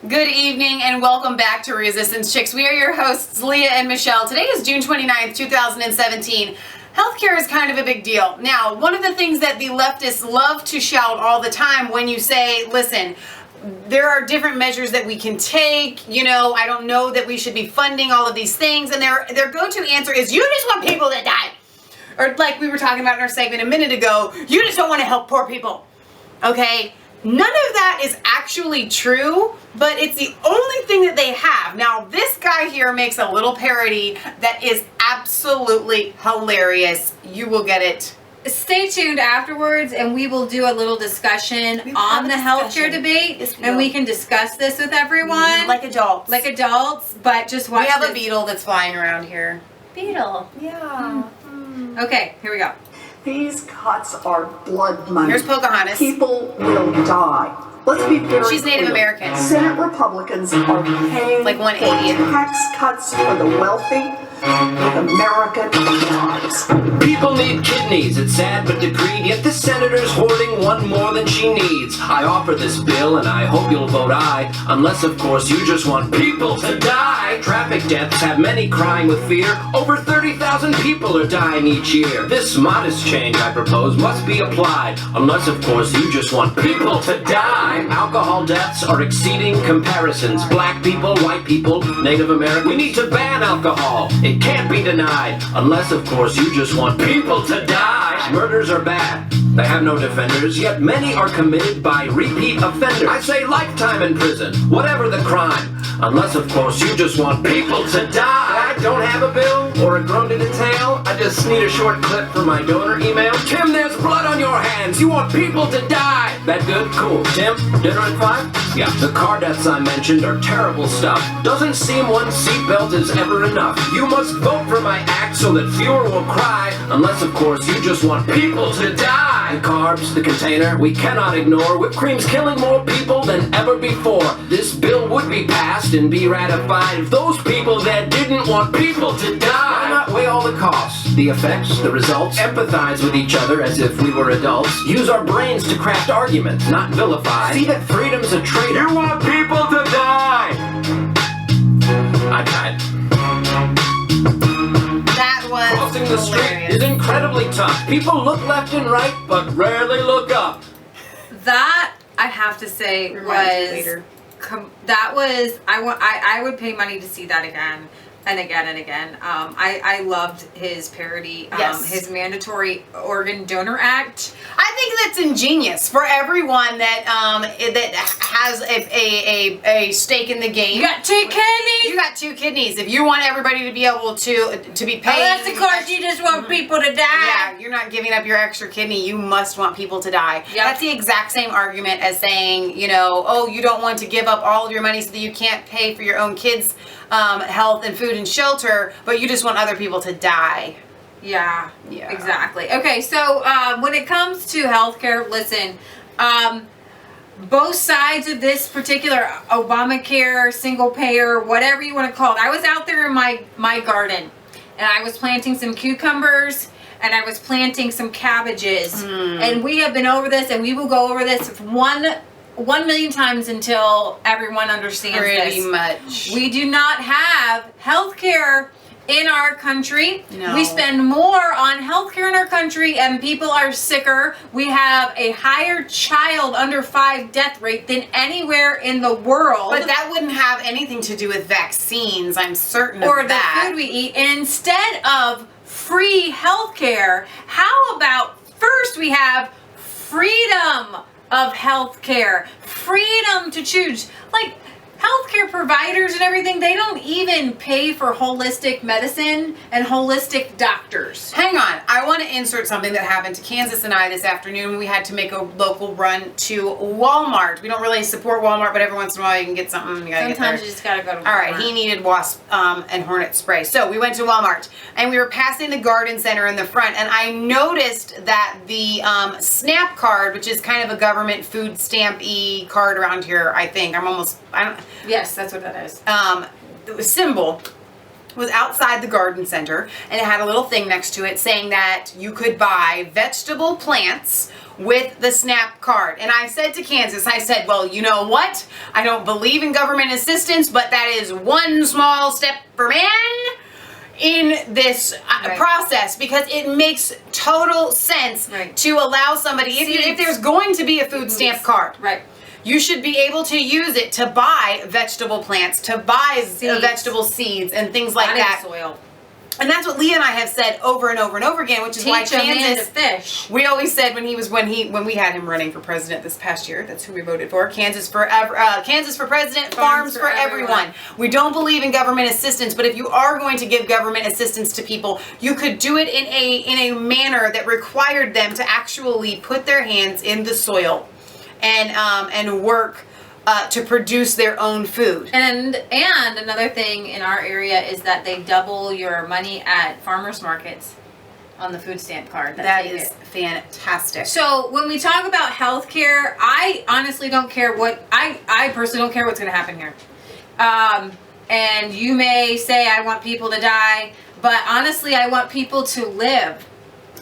Good evening and welcome back to Resistance Chicks. We are your hosts, Leah and Michelle. Today is June 29th, 2017. Healthcare is kind of a big deal. Now, one of the things that the leftists love to shout all the time when you say, listen, there are different measures that we can take, I don't know that we should be funding all of these things, and their go-to answer is, you just want people to die. Or like we were talking about in our segment a minute ago, you just don't want to help poor people. Okay? None of that is actually true, but it's the only thing that they have. Now, this guy here makes a little parody that is absolutely hilarious. You will get it. Stay tuned afterwards, and we will do a little discussion on the healthcare debate, yes, and we can discuss this with everyone. Like adults. But just watch. We have a beetle that's flying around here. Beetle. Yeah. Okay, here we go. These cuts are blood money. Here's Pocahontas. People will die. Let's be very She's Native clear. American. Senate Republicans are paying Like 180. for tax cuts for the wealthy. American lives. People need kidneys, it's sad but decreed, yet the senator's hoarding one more than she needs. I offer this bill and I hope you'll vote aye, unless of course you just want people to die. Traffic deaths have many crying with fear. Over 30,000 people are dying each year. This modest change I propose must be applied, unless of course you just want people to die. Alcohol deaths are exceeding comparisons. Black people, white people, Native Americans. We need to ban alcohol. It can't be denied, unless of course you just want people to die. Murders are bad, they have no defenders, yet many are committed by repeat offenders. I say lifetime in prison, whatever the crime, unless of course you just want people to die. I don't have a bill or a groan to detail, I just need a short clip for my donor email. Tim, there's blood on your hands, you want people to die. That good? Cool. Tim, dinner at 5? Yeah. The car deaths I mentioned are terrible stuff. Doesn't seem one seatbelt is ever enough. You must vote for my act so that fewer will cry, unless of course you just want people to die. The carbs, the container, we cannot ignore. Whipped cream's killing more people than ever before. This bill would be passed and be ratified if those people that didn't want people to die. Why not weigh all the costs, the effects, the results, empathize with each other as if we were adults, use our brains to craft arguments, not vilify. See that freedom's a traitor. You want people to die! I died. That was Crossing the street is incredibly tough. People look left and right, but rarely look up. That I have to say I would pay money to see that again and again and again. I loved his parody, Yes. his mandatory organ donor act. I think that's ingenious for everyone that that has a stake in the game. You got 2 kidneys. You got 2 kidneys. If you want everybody to be able to be paid, Unless of course you just want people to die. yeah, you're not giving up your extra kidney. You must want people to die. Yep. That's the exact same argument as saying, oh, you don't want to give up all of your money so that you can't pay for your own kids' health and food and shelter, but you just want other people to die. Yeah, Yeah. exactly. Okay, so when it comes to healthcare, listen, both sides of this particular Obamacare, single payer, whatever you want to call it. I was out there in my garden, and I was planting some cucumbers, and I was planting some cabbages, and we have been over this, and we will go over this 1 million times until everyone understands Pretty this. much. We do not have health care in our country. No. We spend more on healthcare in our country and people are sicker. We have a higher child under 5 death rate than anywhere in the world. But that wouldn't have anything to do with vaccines, I'm certain or of the that. food we eat. And instead of free healthcare, how about first we have freedom of healthcare, freedom to choose. Like healthcare providers and everything, they don't even pay for holistic medicine and holistic doctors. Hang on, I want to insert something that happened to Kansas and I this afternoon. We had to make a local run to Walmart. We don't really support Walmart, but every once in a while you can get something. You gotta Sometimes get you there. just gotta go to Walmart. All right, he needed wasp and hornet spray. So we went to Walmart and we were passing the garden center in the front, and I noticed that the SNAP card, which is kind of a government food stamp-y card around here, I think. Yes, that's what that is. The symbol was outside the garden center, and it had a little thing next to it saying that you could buy vegetable plants with the SNAP card. And I said to Kansas, I said, well, you know what? I don't believe in government assistance, but that is one small step for man in this process, because it makes total sense to allow somebody, if there's going to be a food stamp card, you should be able to use it to buy vegetable plants, to buy vegetable seeds and things like that. Soil. And that's what Leah and I have said over and over and over again, which is why Kansas. To fish. We always said when we had him running for president this past year, that's who we voted for. Kansas for president, farms for everyone. We don't believe in government assistance, but if you are going to give government assistance to people, you could do it in a manner that required them to actually put their hands in the soil and work to produce their own food. And another thing in our area is that they double your money at farmers markets on the food stamp card. That is fantastic. So when we talk about healthcare, I honestly don't care I personally don't care what's going to happen here. And you may say I want people to die, but honestly I want people to live.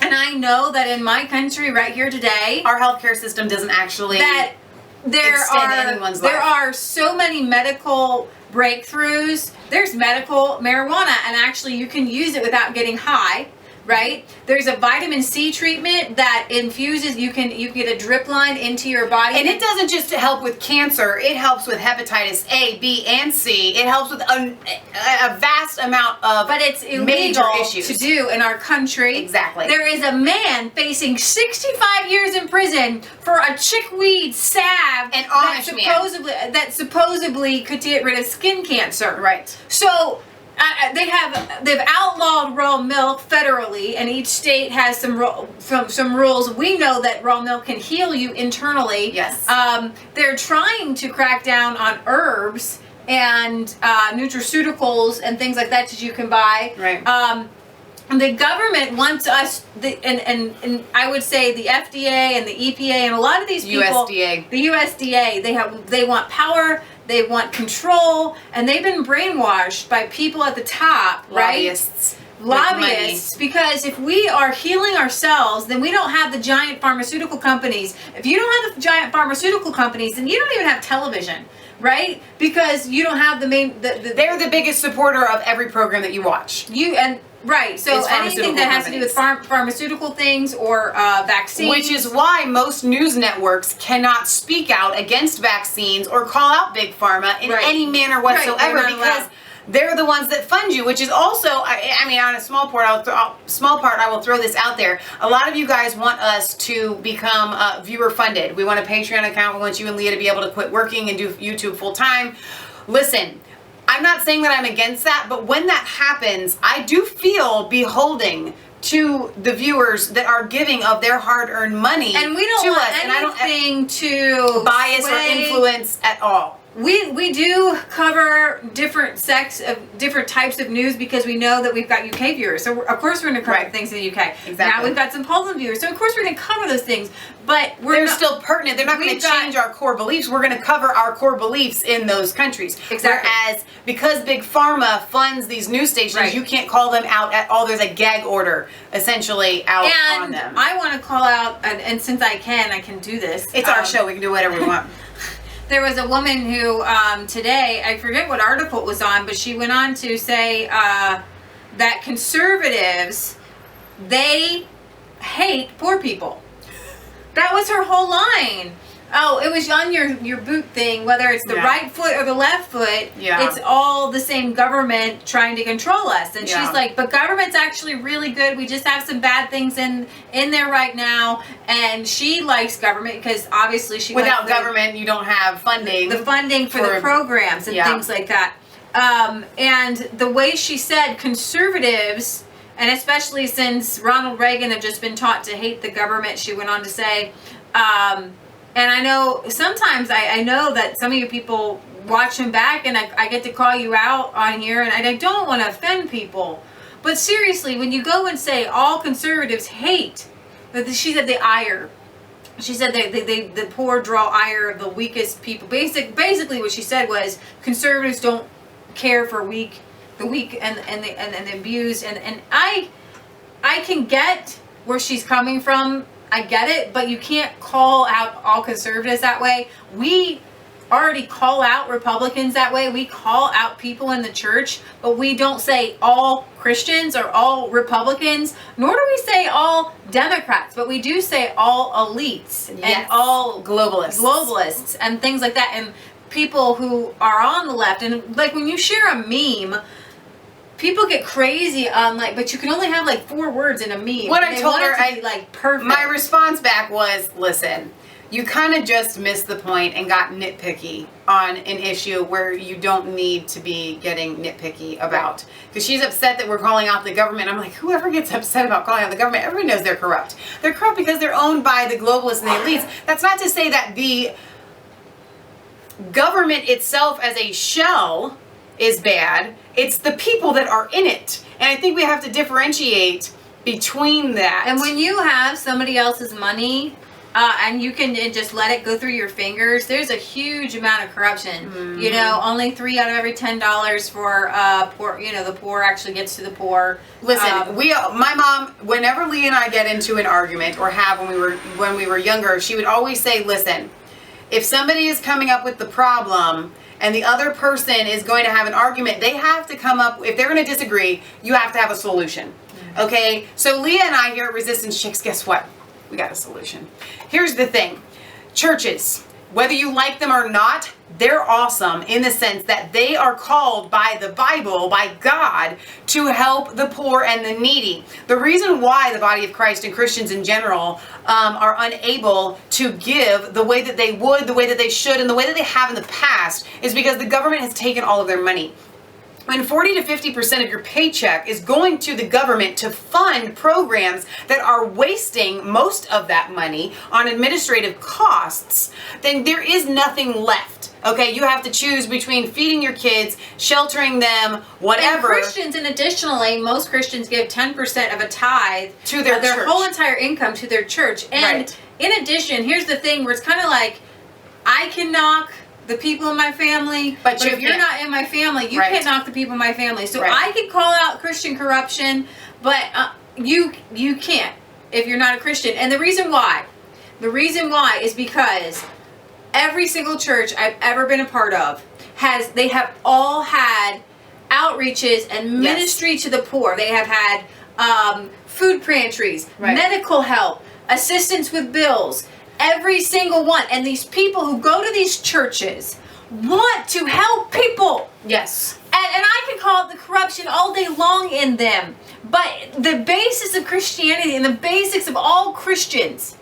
And I know that in my country right here today, our healthcare system doesn't actually there are so many medical breakthroughs. There's medical marijuana, and actually you can use it without getting high, right? There's a vitamin C treatment that infuses, you get a drip line into your body. And it doesn't just help with cancer, it helps with hepatitis A, B, and C. It helps with a vast amount of but it's illegal to do in our country. Exactly. There is a man facing 65 years in prison for a chickweed salve that supposedly could get rid of skin cancer. Right. So they've outlawed raw milk federally, and each state has some rules. We know that raw milk can heal you internally. Yes. They're trying to crack down on herbs and nutraceuticals and things like that you can buy. Right. The government wants us, and I would say the FDA and the EPA and a lot of these people, the USDA, they want power. They want control, and they've been brainwashed by people at the top, Lobbyists. Because if we are healing ourselves, then we don't have the giant pharmaceutical companies. If you don't have the giant pharmaceutical companies, then you don't even have television, right? Because you don't have they're the biggest supporter of every program that you watch. Right, so anything that has to do with pharmaceutical things or vaccines. Which is why most news networks cannot speak out against vaccines or call out Big Pharma in any manner whatsoever, because they're the ones that fund you, which is also, I mean, on a small part, I will throw this out there. A lot of you guys want us to become viewer funded. We want a Patreon account. We want you and Leah to be able to quit working and do YouTube full time. Listen, I'm not saying that I'm against that, but when that happens, I do feel beholding to the viewers that are giving of their hard-earned money and we don't to want us, and I don't to bias or influence at all. We do cover different types of news because we know that we've got UK viewers. So of course we're going to cover things in the UK. Exactly. Now we've got some Poland viewers. So of course we're going to cover those things. But they're still pertinent. They're not going to change our core beliefs. We're going to cover our core beliefs in those countries. Exactly. Whereas because Big Pharma funds these news stations, you can't call them out at all. There's a gag order essentially out on them. And I want to call out, and since I can do this. It's our show. We can do whatever we want. There was a woman who today, I forget what article it was on, but she went on to say that conservatives, they hate poor people. That was her whole line. Oh, it was on your boot thing, whether it's the right foot or the left foot, it's all the same government trying to control us. And she's like, but government's actually really good. We just have some bad things in there right now. And she likes government because obviously without government, you don't have funding. The funding for the programs and things like that. And the way she said conservatives, and especially since Ronald Reagan had just been taught to hate the government, she went on to say, and I know sometimes I know that some of you people watch him back, and I get to call you out on here, and I don't want to offend people. But seriously, when you go and say all conservatives hate, she said the ire. She said the poor draw ire of the weakest people. Basically what she said was conservatives don't care for the weak and the abused, and I can get where she's coming from. I get it, but you can't call out all conservatives that way. We already call out Republicans that way. We call out people in the church, but we don't say all Christians or all Republicans, nor do we say all Democrats, but we do say all elites and all globalists and things like that, and people who are on the left. And like when you share a meme, people get crazy on like, but you can only have like 4 words in a meme. What I told her, like perfect. My response back was, listen, you kind of just missed the point and got nitpicky on an issue where you don't need to be getting nitpicky about. Because she's upset that we're calling out the government. I'm like, whoever gets upset about calling out the government, everybody knows they're corrupt. They're corrupt because they're owned by the globalists and the elites. That's not to say that the government itself as a shell is bad. It's the people that are in it. And I think we have to differentiate between that. And when you have somebody else's money, and you can just let it go through your fingers, there's a huge amount of corruption. Mm-hmm. You know, only $3 out of every $10 for poor. You know, the poor actually gets to the poor. Listen, my mom, whenever Lee and I get into an argument or have when we were younger, she would always say, listen, if somebody is coming up with the problem and the other person is going to have an argument, they have to come up, if they're going to disagree, you have to have a solution. Mm-hmm. Okay? So Leah and I here at Resistance Chicks, guess what? We got a solution. Here's the thing. Churches, whether you like them or not, they're awesome in the sense that they are called by the Bible, by God, to help the poor and the needy. The reason why the body of Christ and Christians in general are unable to give the way that they would, the way that they should, and the way that they have in the past is because the government has taken all of their money. When 40 to 50% of your paycheck is going to the government to fund programs that are wasting most of that money on administrative costs, then there is nothing left. Okay, you have to choose between feeding your kids, sheltering them, whatever. And Christians, and additionally, most Christians give 10% of a tithe to their church. Whole entire income to their church. And in addition, here's the thing where it's kind of like, I can knock the people in my family, but if you're not in my family, you can't knock the people in my family. So I can call out Christian corruption, but you can't if you're not a Christian. And the reason why is because every single church I've ever been a part of they have all had outreaches and ministry to the poor. They have had food pantries, medical help, assistance with bills. Every single one. And these people who go to these churches want to help people. Yes. And I can call it the corruption all day long in them. But the basis of Christianity and the basics of all Christians,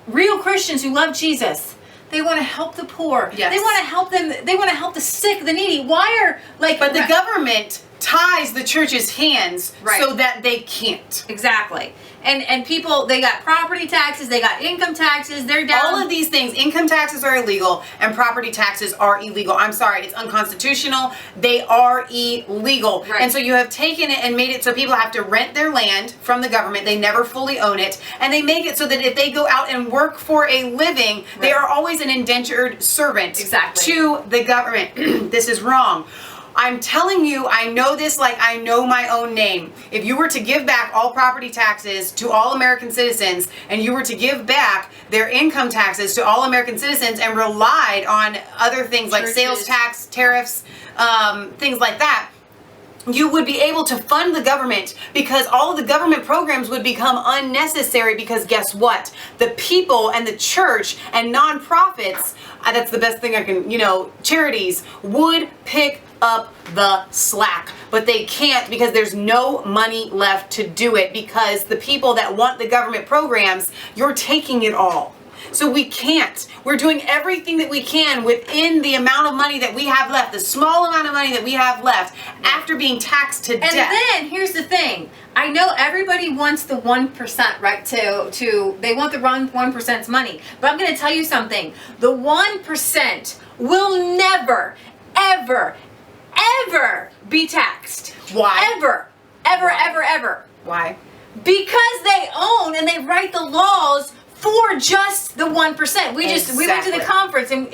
real Christians who love Jesus, they want to help the poor. Yes. They want to help them. They want to help the sick, the needy. But the government ties the church's hands so that they can't. Exactly. And people, they got property taxes, they got income taxes, they're down. All of these things, income taxes are illegal and property taxes are illegal. I'm sorry, it's unconstitutional. They are illegal. Right. And so you have taken it and made it so people have to rent their land from the government. They never fully own it. And they make it so that if they go out and work for a living, they are always an indentured servant to the government. This is wrong. I'm telling you, I know this like I know my own name. If you were to give back all property taxes to all American citizens, and you were to give back their income taxes to all American citizens and relied on other things like sales tax, tariffs, things like that, you would be able to fund the government because all of the government programs would become unnecessary because guess what? The people and the church and nonprofits, that's the best thing I can, charities would pick up the slack, but they can't because there's no money left to do it because the people that want the government programs, you're taking it all. So we can't. We're doing everything that we can within the amount of money that we have left, the small amount of money that we have left after being taxed to death. And then here's the thing. I know everybody wants the 1%, right? They want the 1%'s money. But I'm going to tell you something. The 1% will never, ever, ever be taxed. Why? Ever. Why? Because they own and they write the laws for just the 1%. We went to the conference and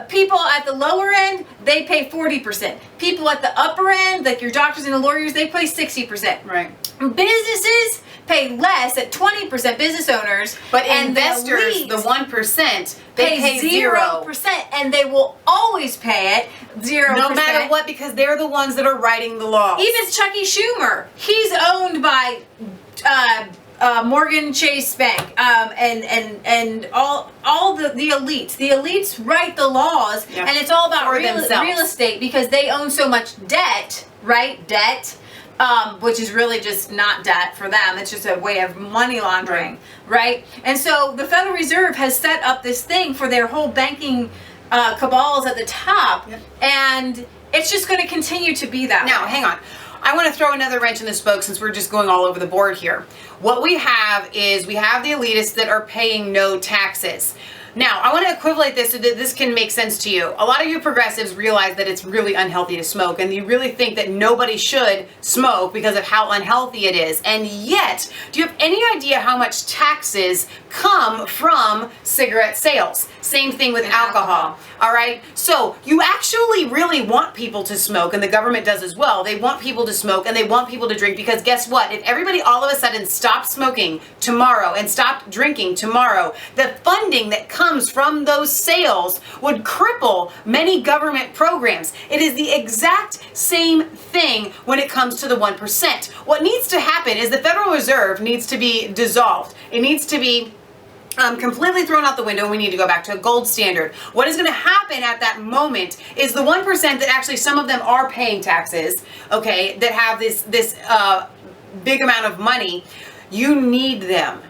People at the lower end, they pay 40%. People at the upper end, like your doctors and the lawyers, they pay 60%. Right. Businesses pay less at 20%, business owners. But and investors, the 1%, they pay 0%. And they will always pay it 0%. No matter what, because they're the ones that are writing the laws. Even Chucky Schumer, he's owned by Morgan Chase Bank, and all the elites. The elites write the laws, Yep. and it's all about For real themselves. estate because they own so much debt, right? Debt, which is really just not debt for them. It's just a way of money laundering, right? And so the Federal Reserve has set up this thing for their whole banking cabals at the top, Yep. and it's just going to continue to be that Now, way. hang on. I want to throw another wrench in the spoke since we're just going all over the board here. What we have is we have the elitists that are paying no taxes. Now, I want to equivalent this so that this can make sense to you. A lot of you progressives realize that it's really unhealthy to smoke, and you really think that nobody should smoke because of how unhealthy it is. And yet, do you have any idea how much taxes come from cigarette sales? Same thing with alcohol. All right? So, you actually really want people to smoke, and the government does as well. They want people to smoke, and they want people to drink, because guess what? If everybody all of a sudden stopped smoking tomorrow and stopped drinking tomorrow, the funding that comes from those sales would cripple many government programs. It is the exact same thing when it comes to the 1%. What needs to happen is the Federal Reserve needs to be dissolved. It needs to be completely thrown out the window, and we need to go back to a gold standard. What is going to happen at that moment is the 1% that actually some of them are paying taxes, okay, that have this big amount of money, you need them.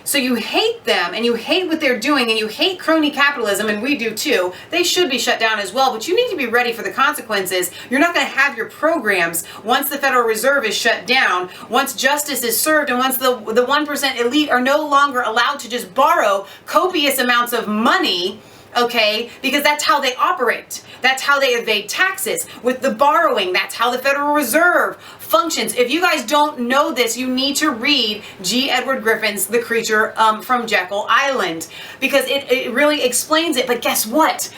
So you hate them, and you hate what they're doing, and you hate crony capitalism, and we do too. They should be shut down as well, but you need to be ready for the consequences. You're not going to have your programs once the Federal Reserve is shut down, once justice is served, and once the 1% elite are no longer allowed to just borrow copious amounts of money, okay, because that's how they operate. That's how they evade taxes, with the borrowing. That's how the Federal Reserve functions. If you guys don't know this, you need to read G. Edward Griffin's The Creature from Jekyll Island, because it really explains it. But guess what?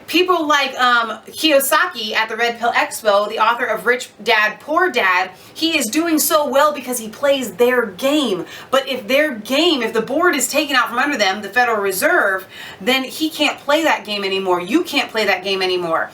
People like Kiyosaki at the Red Pill Expo, the author of Rich Dad, Poor Dad, he is doing so well because he plays their game. But if their game, if the board is taken out from under them, the Federal Reserve, then he can't play that game anymore. You can't play that game anymore.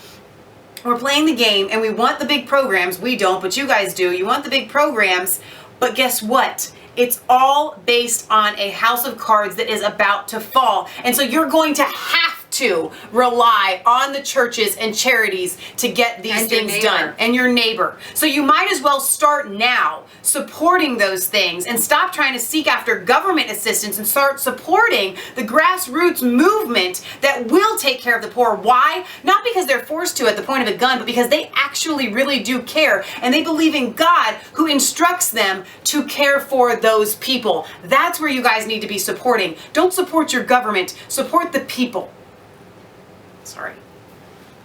We're playing the game, and we want the big programs. We don't, but you guys do. You want the big programs, but guess what? It's all based on a house of cards that is about to fall. And so you're going to have to rely on the churches and charities to get these things done, and your neighbor. So you might as well start now supporting those things and stop trying to seek after government assistance and start supporting the grassroots movement that will take care of the poor. Why? Not because they're forced to at the point of a gun, but because they actually really do care, and they believe in God, who instructs them to care for those people. That's where you guys need to be supporting. Don't support your government, support the people. Sorry.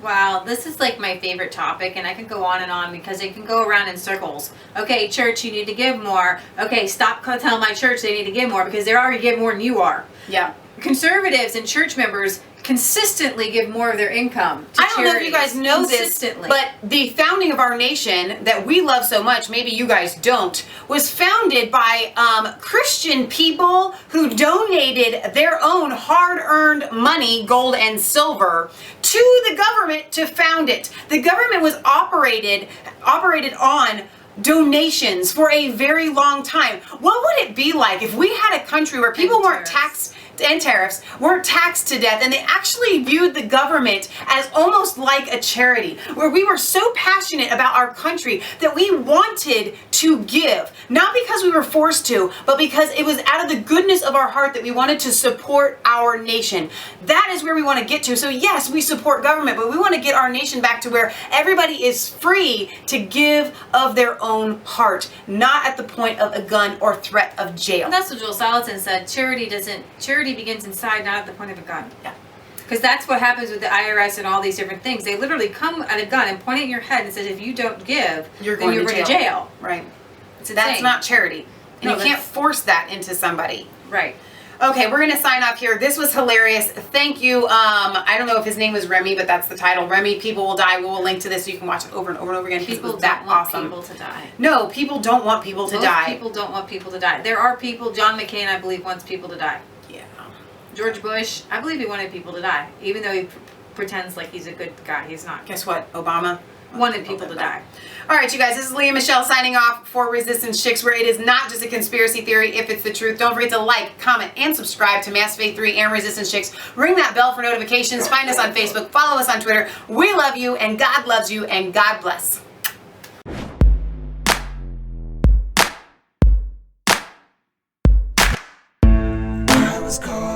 Wow, this is like my favorite topic, and I can go on because it can go around in circles. Okay, church, you need to give more. Okay, stop telling my church they need to give more because they're already giving more than you are. Yeah. Conservatives and church members consistently give more of their income to I don't know if you guys know this, but the founding of our nation that we love so much, maybe you guys don't, was founded by Christian people who donated their own hard-earned money, gold and silver, to the government to found it. The government was operated on donations for a very long time. What would it be like if we had a country where people weren't taxed, and tariffs weren't taxed to death, and they actually viewed the government as almost like a charity, where we were so passionate about our country that we wanted to give, not because we were forced to, but because it was out of the goodness of our heart that we wanted to support our nation. That is where we want to get to. So yes, we support government, but we want to get our nation back to where everybody is free to give of their own heart, not at the point of a gun or threat of jail. And that's what Joel Salatin said. Charity begins inside, not at the point of a gun. Yeah. Because that's what happens with the IRS and all these different things. They literally come at a gun and point it in your head and says, if you don't give, you're then going to jail. Right. It's That's not charity. And No, you can't force that into somebody. Right. Okay, we're gonna sign off here. This was hilarious. Thank you. I don't know if his name was Remy, but that's the title. Remy, People Will Die. We will link to this so you can watch it over and over and over again. People it was that don't want awesome. people to die. No, people don't want people to Most die. people don't want people to die. There are people, John McCain, I believe, wants people to die. Yeah. George Bush, I believe he wanted people to die. Even though he pretends like he's a good guy, he's not. Guess what? Obama Wanted people to die. All right, you guys, this is Leah Michelle signing off for Resistance Chicks, where it is not just a conspiracy theory if it's the truth. Don't forget to like, comment, and subscribe to Mass Faith 3 and Resistance Chicks. Ring that bell for notifications. Find us on Facebook. Follow us on Twitter. We love you, and God loves you, and God bless. I was caught